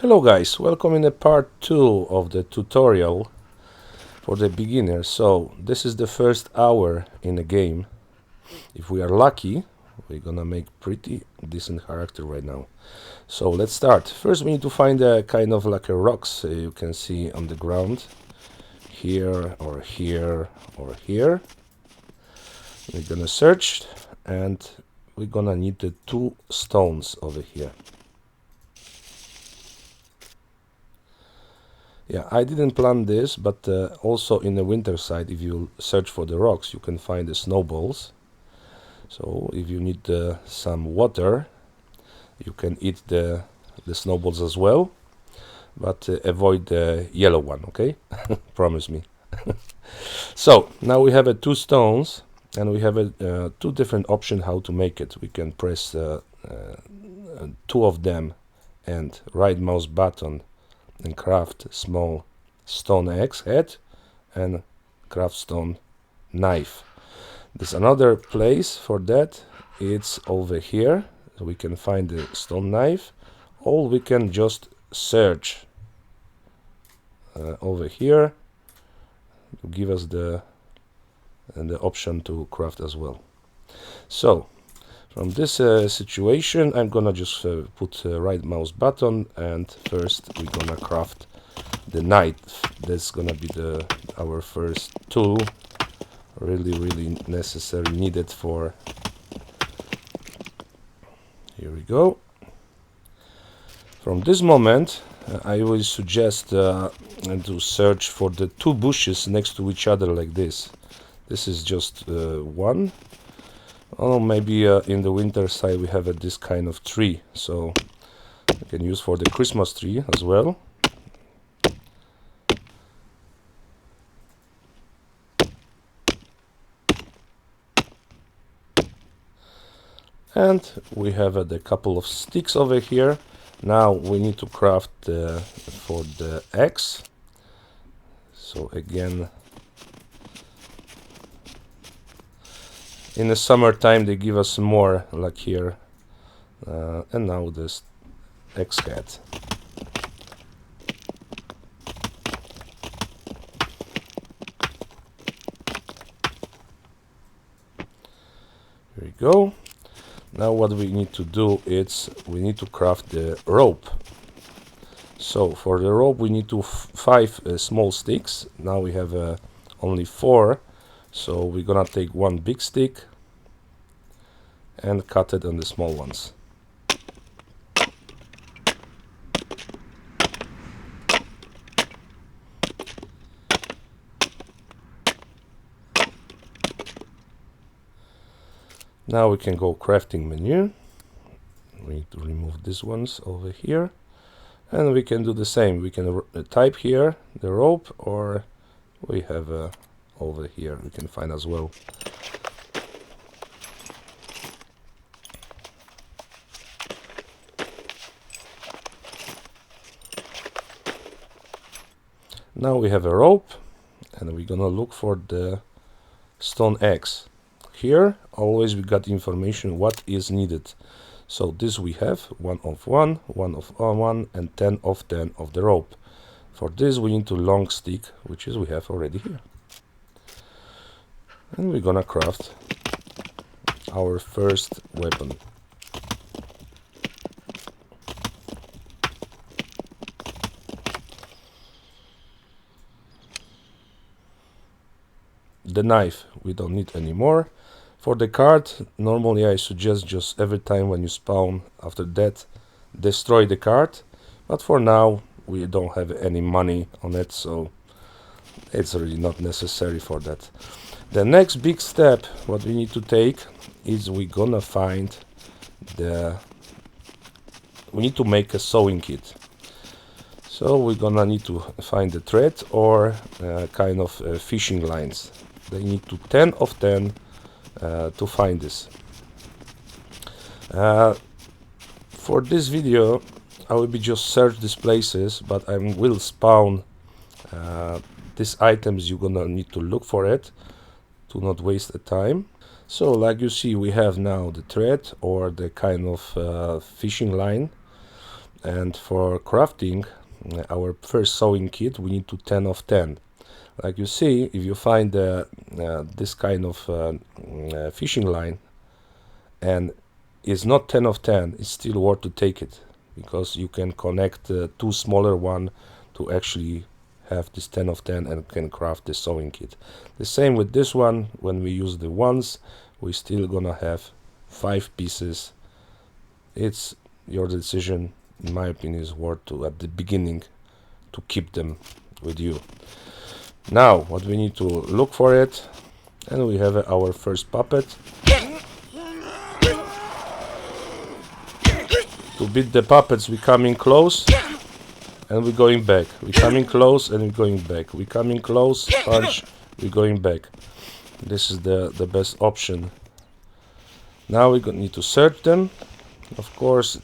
Hello guys, welcome in the part 2 of the tutorial for the beginner. So this is the first hour in the game. If we are lucky, we're gonna make pretty decent character right now. So let's start. First we need to find a kind of like a rocks you can see on the ground. Here or here or here. We're gonna search and we're gonna need the 2 stones over here. Yeah, I didn't plan this, but also in the winter side, if you search for the rocks, you can find the snowballs. So if you need some water, you can eat the snowballs as well, but avoid the yellow one, okay? Promise me. So now we have 2 stones, and we have 2 different options how to make it. We can press 2 of them and right mouse button and craft small stone axe head and craft stone knife. There's another place for that. It's over here. So we can find the stone knife, or we can just search over here to give us the option to craft as well. So from this situation, I'm gonna just put right mouse button, and first we're gonna craft the knife. That's gonna be our first tool, really necessary, needed for. Here we go. From this moment, I will suggest to search for the 2 bushes next to each other like this. This is just one. Oh, maybe in the winter side we have this kind of tree, so we can use for the Christmas tree as well. And we have a couple of sticks over here. Now we need to craft for the axe. So again, in the summertime they give us more, like here, and now this axe head. Here we go. Now what we need to do is we need to craft the rope. So for the rope we need 5 small sticks. Now we have only 4. So we're gonna take 1 big stick and cut it on the small ones. Now we can go crafting menu. We need to remove these ones over here. And we can do the same. We can type here the rope, or we have over here we can find as well. Now we have a rope, and we're gonna look for the stone axe. Here always we got information what is needed. So this we have 1 of 1, 1 of 1, and 10 of 10 of the rope. For this we need a long stick, which is we have already here. And we're gonna craft our first weapon. The knife we don't need anymore. For the cart, normally I suggest just every time when you spawn after that, destroy the cart. But for now, we don't have any money on it, so it's really not necessary for that. The next big step, what we need to take, is we're gonna find we need to make a sewing kit. So we're gonna need to find the thread or kind of fishing lines. They need 10 of 10 to find this. For this video I will be just search these places, but I will spawn these items. You're gonna need to look for it to not waste the time. So like you see, we have now the thread or the kind of fishing line. And for crafting our first sewing kit, we need to 10 of 10. Like you see, if you find this kind of fishing line and it's not 10 of 10, it's still worth to take it, because you can connect two smaller one to actually have this 10 of 10 and can craft the sewing kit. The same with this one. When we use the ones, we still gonna have 5 pieces. It's your decision. In my opinion, is worth to at the beginning to keep them with you. Now what we need to look for it, and we have our first puppet. To beat the puppets, we coming close and we're going back. We're coming close and we're going back. We're coming close, punch, we're going back. This is the best option. Now we need to search them. Of course,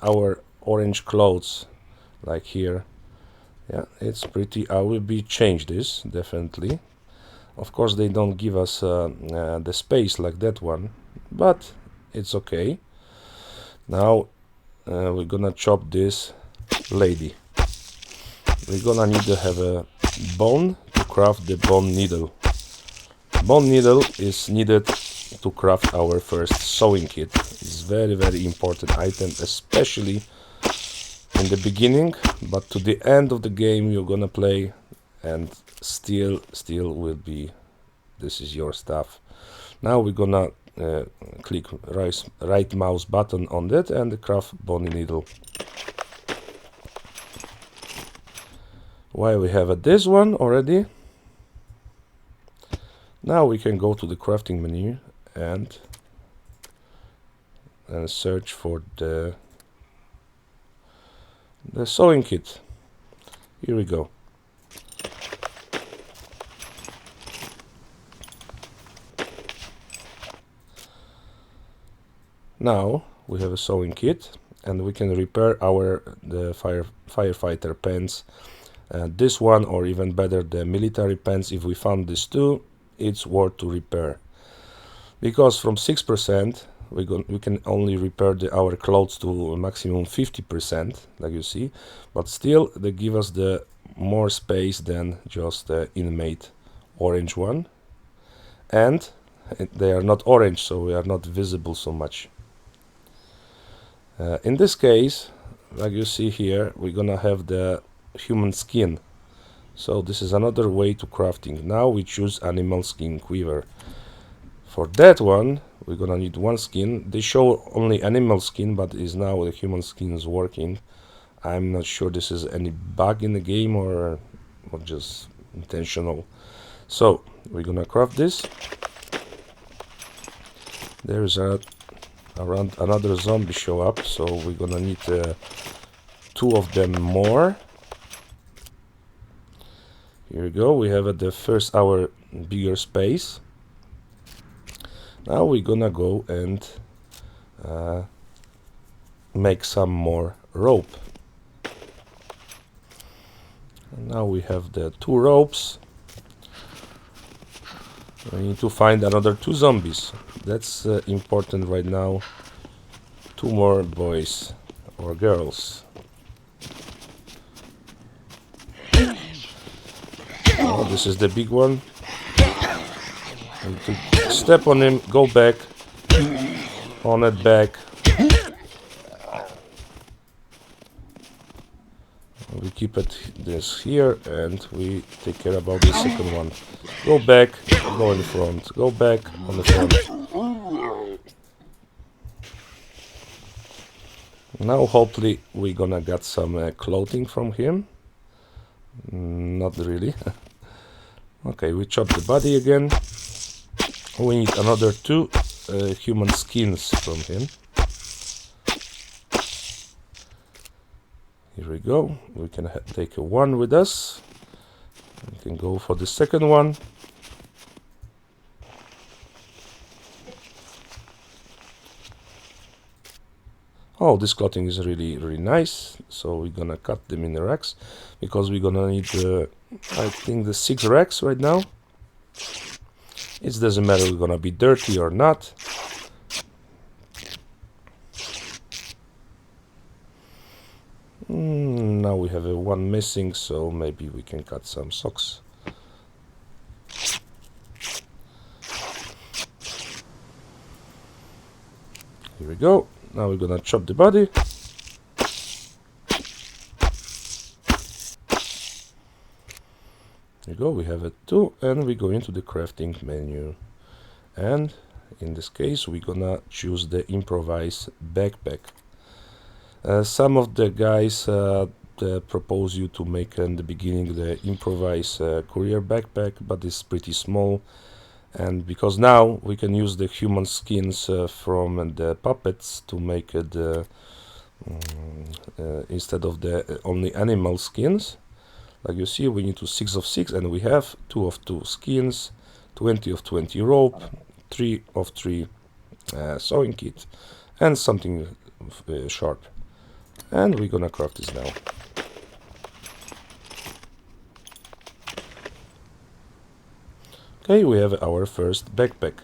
our orange clothes, like here, yeah, it's pretty. I will be change this definitely. Of course, they don't give us the space like that one, but it's okay. Now we're gonna chop this lady. We're gonna need to have a bone to craft the bone needle. Bone needle is needed to craft our first sewing kit. It's very important item, especially in the beginning, but to the end of the game you're gonna play and still will be, this is your stuff. Now we're gonna click right mouse button on that and craft bone needle. While we have this one already, now we can go to the crafting menu and search for the sewing kit. Here we go. Now we have a sewing kit and we can repair the firefighter pants. This one, or even better, the military pants. If we found these two, it's worth to repair, because from 6% we can only repair our clothes to a maximum 50%, like you see, but still they give us the more space than just the inmate orange one, and they are not orange, so we are not visible so much. In this case, like you see here, we're gonna have the human skin. So this is another way to crafting. Now we choose animal skin quiver. For that one, we're gonna need one skin. They show only animal skin, but is now the human skin is working. I'm not sure this is any bug in the game or just intentional. So we're gonna craft this. There's around another zombie show up, so we're gonna need 2 of them more. Here we go. We have our bigger space. Now we're gonna go and make some more rope. And now we have the 2 ropes. We need to find another 2 zombies. That's important right now. 2 more boys or girls. Oh, this is the big one. And to step on him, go back, on it back. We keep this here and we take care about the second one. Go back, go in front, go back, on the front. Now hopefully we're gonna get some clothing from him. Not really. Okay, we chop the body again. We need another 2 human skins from him. Here we go. We can take a 1 with us. We can go for the second one. Oh, this clothing is really nice. So we're gonna cut them in the racks, because we're gonna need I think the 6 racks right now. It doesn't matter if we're gonna be dirty or not. Now we have one missing, so maybe we can cut some socks. Here we go. Now we're gonna chop the body. There we go, we have it too, and we go into the crafting menu. And in this case, we're gonna choose the improvise backpack. Some of the guys propose you to make in the beginning the improvise courier backpack, but it's pretty small. And because now we can use the human skins from the puppets to make it instead of the only animal skins. Like you see, we need to 6 of 6, and we have 2 of 2 skins, 20 of 20 rope, 3 of 3 sewing kit, and something sharp. And we're gonna craft this now. Okay, we have our first backpack.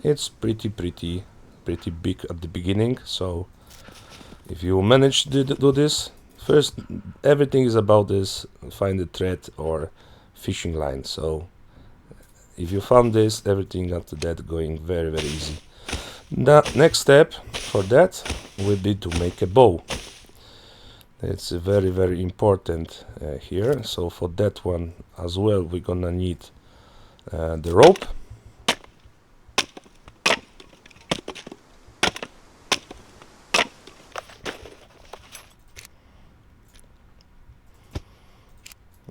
It's pretty big at the beginning, so if you manage to do this, first everything is about this, find a thread or fishing line. So if you found this, everything after that going very easy. The next step for that will be to make a bow. It's very important here. So for that one as well, we're gonna need the rope.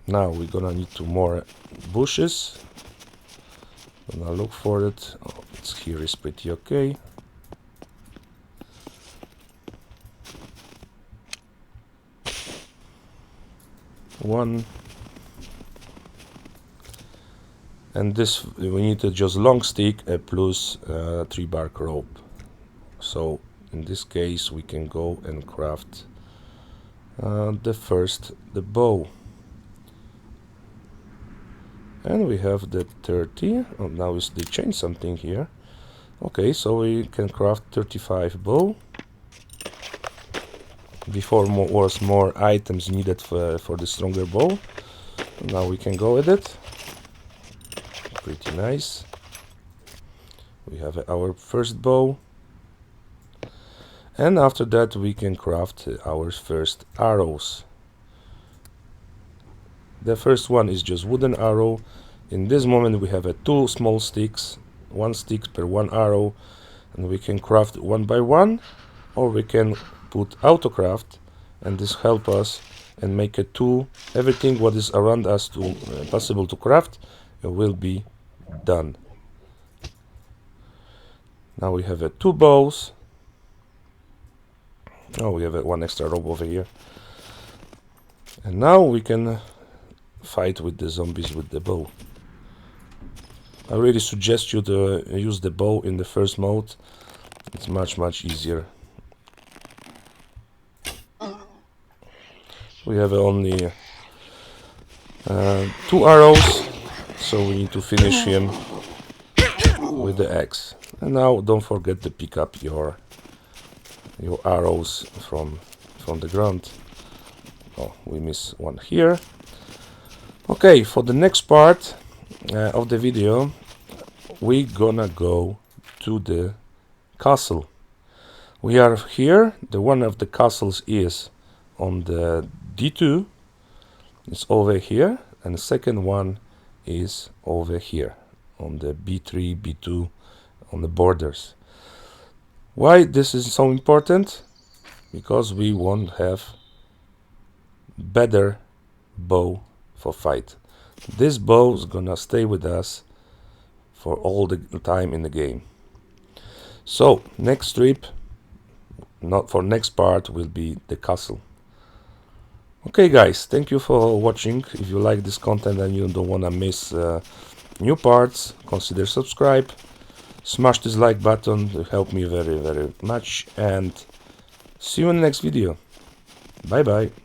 Now we're gonna need 2 more bushes. Gonna look for it. Oh, it's here is pretty okay. One. And this we need to just long stick plus 3 bark rope. So in this case we can go and craft the bow. And we have the 30. Oh, now they changed something here. Okay, so we can craft 35 bow. Before was more items needed for the stronger bow. Now we can go with it. Pretty nice. We have our first bow. And after that we can craft our first arrows. The first one is just wooden arrow. In this moment we have 2 small sticks, 1 stick per 1 arrow, and we can craft one by one, or we can put autocraft, and this help us and make a 2. Everything what is around us to possible to craft will be done. Now we have 2 bows. Oh, we have 1 extra rope over here. And now we can fight with the zombies with the bow. I really suggest you to use the bow in the first mode. It's much easier. We have only 2 arrows, so we need to finish him with the axe. And now don't forget to pick up your arrows from the ground. Oh, we miss one here. Okay, for the next part of the video, we're gonna go to the castle. We are here. The one of the castles is on the D2. It's over here, and the second one is over here on the B3, B2, on the borders. Why this is so important? Because we won't have better bow for fight. This bow is gonna stay with us for all the time in the game. So next trip, not for next part, will be the castle. Okay guys, thank you for watching. If you like this content and you don't wanna miss new parts, consider subscribe. Smash this like button to help me very much, and see you in the next video. Bye bye.